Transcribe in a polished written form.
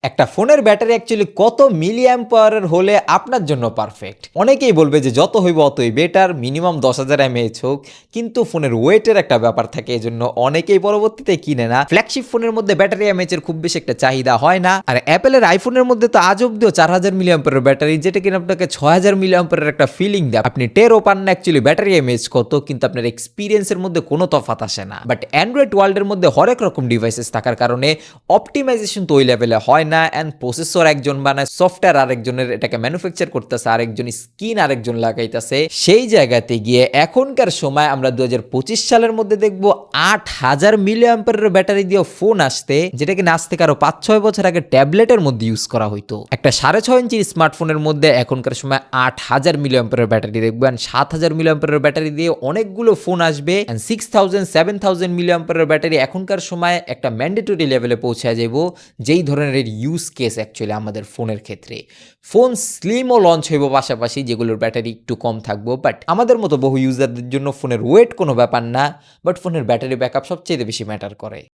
একটা ফোনের battery actually কত মিলি অ্যাম্পায়ারের হলে আপনার জন্য পারফেক্ট? অনেকেই বলবে যে যত হইব অতই বেটার, মিনিমাম 10,000 এমএএইচ হোক। কিন্তু ফোনের ওয়েটের একটা ব্যাপার থাকে, এজন্য অনেকেই পরবর্তীতে কিনে না। ফ্ল্যাগশিপ ফোনের মধ্যে ব্যাটারি এমএএইচ এর খুব বেশি একটা চাহিদা হয় না। আর অ্যাপেলের আইফোনের মধ্যে তো আজ অব্দিও 4000 মিলি অ্যাম্পায়ারের ব্যাটারি, যেটা কিনা আপনাকে 6000 মিলি অ্যাম্পায়ারের একটা ফিলিং দেয়। আপনি টেরও পান না অ্যাকচুয়ালি ব্যাটারি এমএএইচ কত, কিন্তু আপনার এক্সপিরিয়েন্সের মধ্যে কোনো তফাৎ আসে না। বাট অ্যান্ড্রয়েড ওয়ার্ল্ডের মধ্যে হরেক রকম ডিভাইসেস থাকার কারণে অপটিমাইজেশন তো ওই লেভেলে হয় না। অ্যান্ড প্রসেসর একজন বানায়, সফটওয়্যার আরেকজনের এটাকে ম্যানুফ্যাকচার করতেছে, আরেকজন স্কিন আরেকজন লাগাইতেছে। সেই জায়গাতে গিয়ে এখনকার সময় আমরা 2025 সালের মধ্যে দেখব 8000 মিলি অ্যাম্পিয়ারের ব্যাটারি দিয়ে ফোন আসতে, যেটা কি আজ থেকে আরো 5-6 বছর আগে ট্যাবলেটের মধ্যে ইউজ করা হইতো। একটা 6.5 ইঞ্চির স্মার্টফোনের মধ্যে এখনকার সময় 8000 মিলি অ্যাম্পিয়ারের ব্যাটারি দেখবেন। 7000 মিলি অ্যাম্পিয়ারের ব্যাটারি দিয়ে অনেকগুলো ফোন আসবে। 6000-7000 মিলি অ্যাম্পিয়ারের ব্যাটারি এখনকার সময় একটা ম্যান্ডেটরি লেভেলে পৌঁছে যাব, যেই ধরনের ইউজ কেস অ্যাকচুয়ালি আমাদের ফোনের ক্ষেত্রে। ফোন স্লিমও লঞ্চ হইব পাশাপাশি, যেগুলোর ব্যাটারি একটু কম থাকবো। বাট আমাদের মতো বহু ইউজারদের জন্য ফোনের ওয়েট কোনো ব্যাপার না, বাট ফোনের ব্যাটারি ব্যাকআপ সবচেয়ে বেশি ম্যাটার করে।